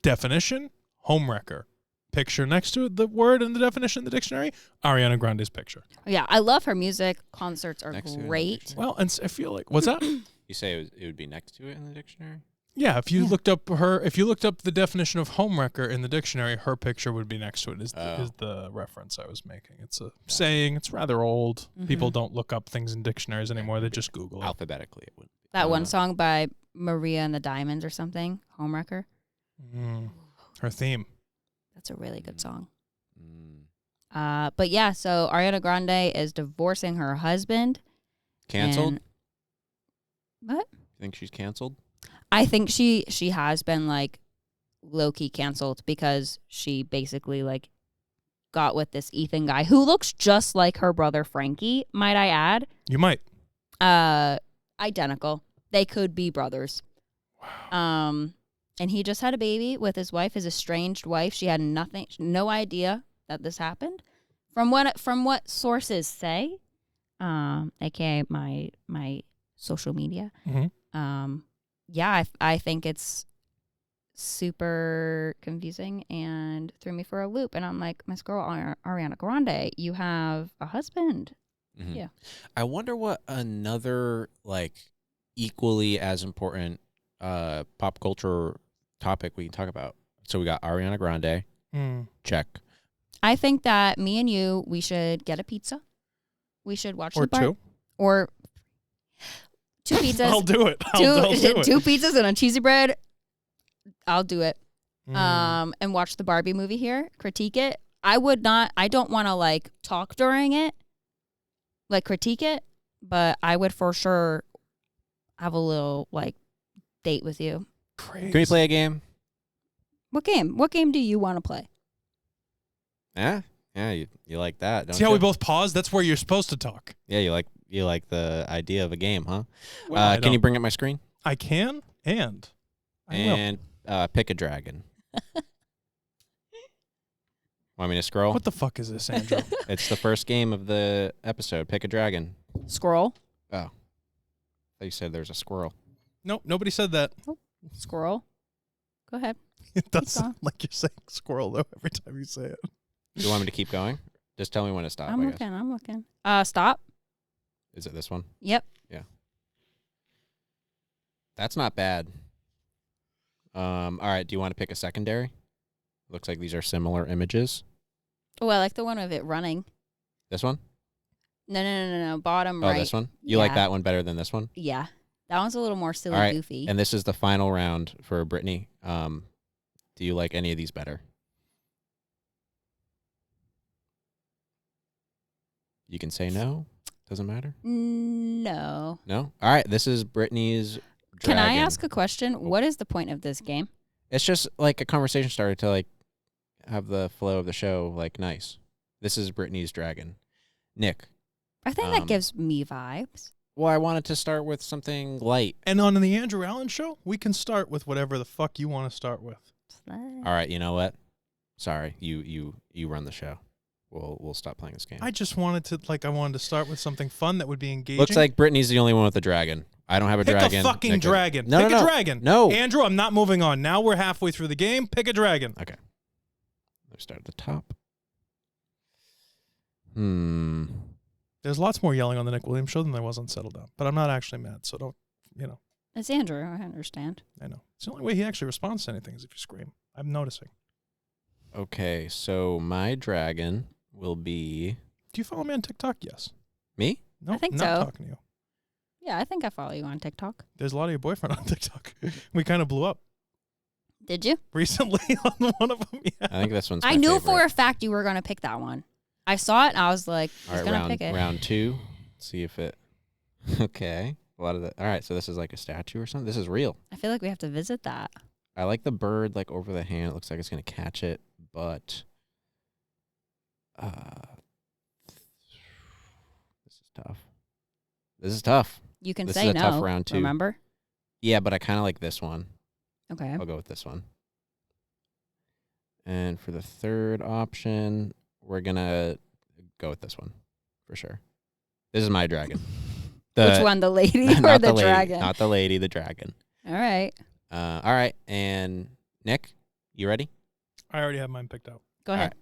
Definition: homewrecker. Picture next to it, the word and the definition in the dictionary. Ariana Grande's picture. Yeah, I love her music. Concerts are Next to it in the great. dictionary. Well, and I feel like, what's that? You say it would be next to it in the dictionary? Yeah, if you looked up the definition of homewrecker in the dictionary, her picture would be next to it. Is the reference I was making? It's a saying. It's rather old. People don't look up things in dictionaries anymore. They just Google it. Alphabetically, it would. That one song by Maria and the Diamonds or something, Homewrecker. Her theme. That's a really good song. Mm. But yeah, so Ariana Grande is divorcing her husband. Canceled? and- What? You think she's canceled? I think she has been like low-key canceled because she basically like got with this Ethan guy who looks just like her brother Frankie, might I add. You might. Identical. They could be brothers. Wow. And he just had a baby with his wife, his estranged wife. She had no idea that this happened. From what sources say, aka my social media. Yeah, I think it's super confusing and threw me for a loop. And I'm like, Miss Girl Ariana Grande, you have a husband. Mm-hmm. Yeah. I wonder what another like equally as important pop culture topic we can talk about. So we got Ariana Grande. Check. I think that me and you, we should get a pizza. We should watch Or the bar. two. Or two pizzas. I'll do it. I'll do it. Two pizzas and a cheesy bread. I'll do it. And watch the Barbie movie here. Critique it. I don't want to like talk during it. Like critique it. But I would for sure have a little like date with you. Crazy. Can we play a game? What game? What game do you want to play? Yeah, you like that, don't See how you? we both pause? That's where you're supposed to talk. Yeah, you like the idea of a game, huh? Well, I can you don't. bring up my screen? I can and I will. And pick a dragon. Want me to scroll? What the fuck is this, Andrew? It's the first game of the episode. Pick a dragon. Scroll. Oh. You said there's a squirrel. Nope, nobody said that. Squirrel. Go ahead. It does Keep sound like you're saying squirrel though every time you say it. Do you want me to keep going? Just tell me when to stop, I'm I guess. looking. Stop. Is it this one? Yep. That's not bad. All right, do you want to pick a secondary? Looks like these are similar images. Oh, I like the one of it running. This one? No. Bottom Oh, right. this one? You like Yeah. that one better than this one? Yeah. That one's a little more silly, All right, goofy. and this is the final round for Britney. Do you like any of these better? You can say no. Doesn't matter. No. No? All right, this is Britney's Can I dragon. ask a question? What is the point of this game? It's just like a conversation starter to like have the flow of the show like nice. This is Brittany's dragon. Nick. I think that gives me vibes. Well, I wanted to start with something light. And on the Andrew Allen Show, we can start with whatever the fuck you want to start with. All right, you know what? Sorry, you run the show. We'll stop playing this game. I just wanted to start with something fun that would be engaging. Looks like Brittany's the only one with a dragon. I don't have a dragon. Pick a fucking dragon. No, Pick no, a no. dragon. No. Andrew, I'm not moving on. Now we're halfway through the game. Pick a dragon. Okay. Let's start at the top. There's lots more yelling on the Nick Williams Show than there was on Settle Down. But I'm not actually mad, so don't, It's Andrew. I understand. I know. It's the only way he actually responds to anything is if you scream. I'm noticing. Okay, so my dragon will be... Do you follow me on TikTok? Yes. Me? No, I think not so. talking to you. Yeah, I think I follow you on TikTok. There's a lot of your boyfriend on TikTok. We kind of blew up Did you? recently on one of them. Yeah. I think this one's I my knew favorite. for a fact you were going to pick that one. I saw it and I was like, All he's right, going to pick it. round 2. Let's see if it... Okay. A lot of the... All right, so this is like a statue or something? This is real. I feel like we have to visit that. I like the bird like over the hand. It looks like it's going to catch it, but... This is tough. You can This say is a no. tough round 2. Remember? Yeah, but I kind of like this one. Okay. I'll go with this one. And for the third option, we're going to go with this one for sure. This is my dragon. Which one, the lady or not the lady, dragon? Not the lady, the dragon. All right. All right. And Nick, you ready? I already have mine picked out. Go ahead.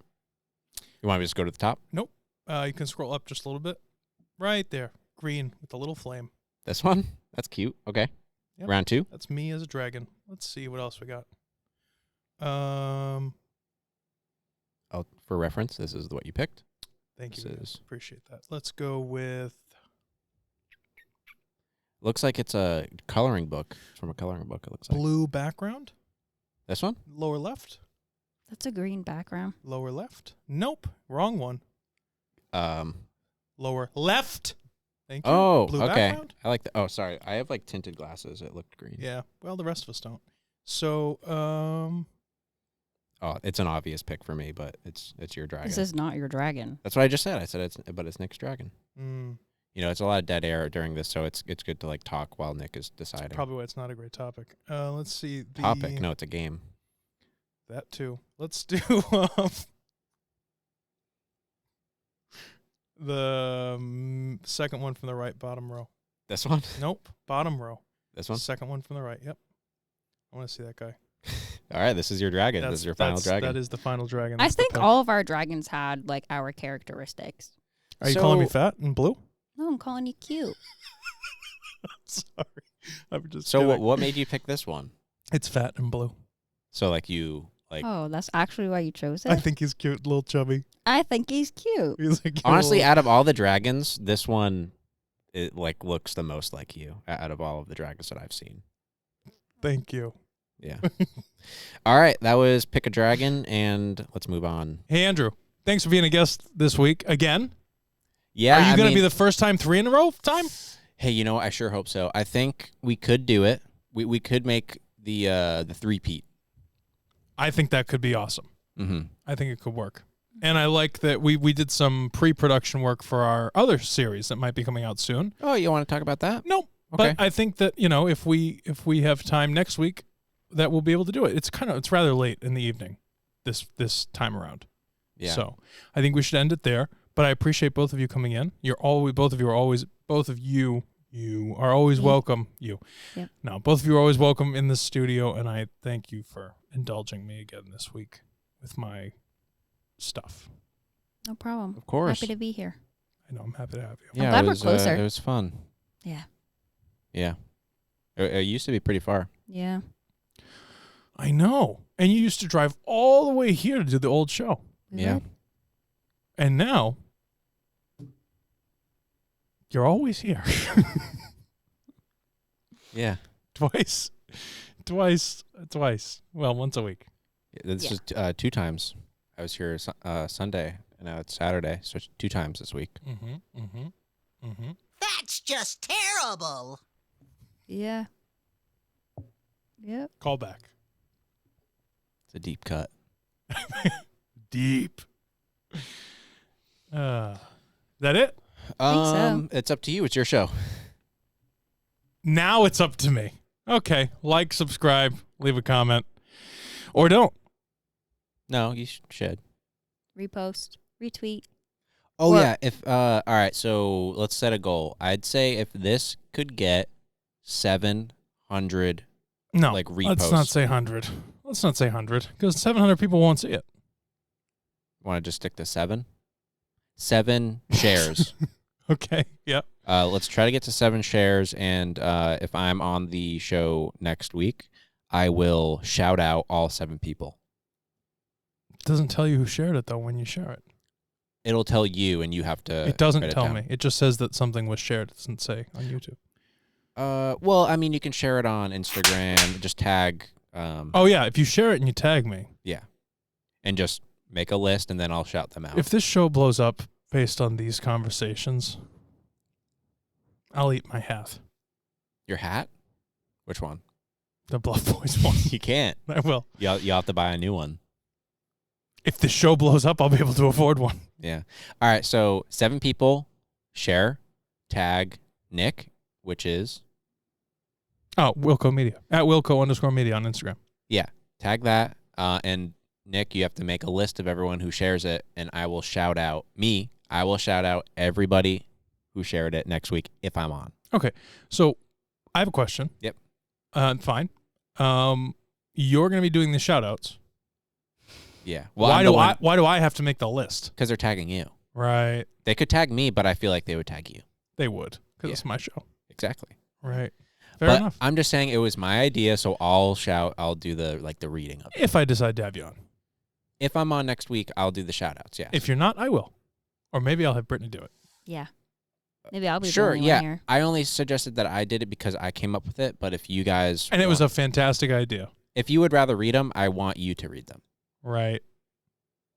You want me to just go to the top? Nope. You can scroll up just a little bit. Right there. Green with a little flame. This one? That's cute. Okay. Yep. Round 2. That's me as a dragon. Let's see what else we got. Oh, for reference, this is what you picked. Thank you. This Guys. is- Appreciate that. Let's go with Looks like it's a coloring book. It's from a coloring book, it looks like. blue background. This one? Lower left. That's a green background. Lower left. Nope. Wrong one. Lower left. Thank you. Oh, Blue okay. background. I like that. Oh, sorry. I have like tinted glasses. It looked green. Yeah. Well, the rest of us don't. So, Oh, it's an obvious pick for me, but it's your dragon. This is not your dragon. That's what I just said. I said it's Nick's dragon. mm, You know, it's a lot of dead air during this, so it's good to like talk while Nick is deciding. probably why it's not a great topic. Let's see. Topic. No, it's a game. That too. Let's do the second one from the right, bottom row. This one? Nope, bottom row. This one? Second one from the right. Yep. I want to see that guy. All right, this is your dragon. This is your final dragon. That is the final dragon. I That's the think pick. all of our dragons had like our characteristics. Are you calling me So- fat and blue? No, I'm calling you cute. Sorry, I'm just. So kidding. what made you pick this one? It's fat and blue. So like you like Oh, that's actually why you chose it? I think he's cute, little chubby. I think he's cute. He's a cute honestly little- out of all the dragons, this one it like looks the most like you out of all of the dragons that I've seen. Thank you. Yeah. All right, that was pick a dragon, and let's move on. Hey Andrew, thanks for being a guest this week again. Yeah, Are you I going to mean, be the first time 3 in a row time? Hey, you know, I sure hope so. I think we could do it. We could make the three-peat. I think that could be awesome. Mm-hmm. I think it could work. And I like that we did some pre-production work for our other series that might be coming out soon. Oh, you want to talk about that? Nope. Okay. But I think that, you know, if we have time next week, that we'll be able to do it. It's rather late in the evening this time around. Yeah. So I think we should end it there. But I appreciate both of you coming in. Both of you are always welcome. Yep. No, both of you are always welcome in the studio, and I thank you for indulging me again this week with my stuff. No problem. Of course. Happy to be here. I know I'm happy to have you. Yeah, glad it we're was, closer. It was fun. Yeah. Yeah. It used to be pretty far. Yeah. I know. And you used to drive all the way here to do the old show. We Yeah. would. And now you're always here. Yeah. Twice. Well, once a week. This is 2 times. I was here Sunday, and now it's Saturday, so it's 2 times this week. Mm-hmm. That's just terrible. Yeah. Yep. Call back. It's a deep cut. deep. That it? so. It's up to you. It's your show. Now it's up to me. Okay. Like, subscribe, leave a comment. Or don't. No, you should. Repost, retweet. Oh Or- yeah. If all right, so let's set a goal. I'd say if this could get 700, No. like Let's not reposts. say 100. Let's not say 100 because 700 people won't see it. Want to just stick to 7? 7 shares. Okay. Yep. Let's try to get to 7 shares, and if I'm on the show next week, I will shout out all 7 people. It doesn't tell you who shared it, though, when you share it. It'll tell you, and you have to. It doesn't write tell down. me. It just says that something was shared. It doesn't say on YouTube. Well, I mean, you can share it on Instagram. Just tag. Oh, yeah. If you share it and you tag me. Yeah, and just make a list, and then I'll shout them out. If this show blows up based on these conversations, I'll eat my hat. Your hat? Which one? The Bluff Boys one. You can't. I will. You'll have to buy a new one. If the show blows up, I'll be able to afford one. Yeah. All right. So 7 people share, tag Nick, which is Oh, Wilco Media. At Wilco_media on Instagram. tag that. And Nick, you have to make a list of everyone who shares it, and I will shout out me. I will shout out everybody who shared it next week if I'm on. Okay. So I have a question. Yep. Fine. You're going to be doing the shout outs. Yeah. Well, Why do I have to make the list? Because they're tagging you. Right. They could tag me, but I feel like they would tag you. They would, because Yeah. it's my show. Exactly. Right. Fair But enough. I'm just saying it was my idea, so I'll do the reading of it. If I decide to have you on. If I'm on next week, I'll do the shout outs. Yeah. If you're not, I will. Or maybe I'll have Brittany do it. Yeah. Maybe I'll be Sure, the only yeah. one here. I only suggested that I did it because I came up with it, but if you guys And it was a fantastic idea. if you would rather read them, I want you to read them. Right.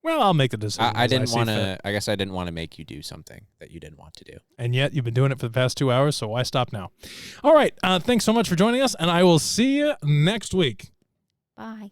Well, I'll make the decision. I as didn't see want fit. to I guess I didn't want to make you do something that you didn't want to do. And yet you've been doing it for the past 2 hours, so why stop now? All right. Thanks so much for joining us, and I will see you next week. Bye.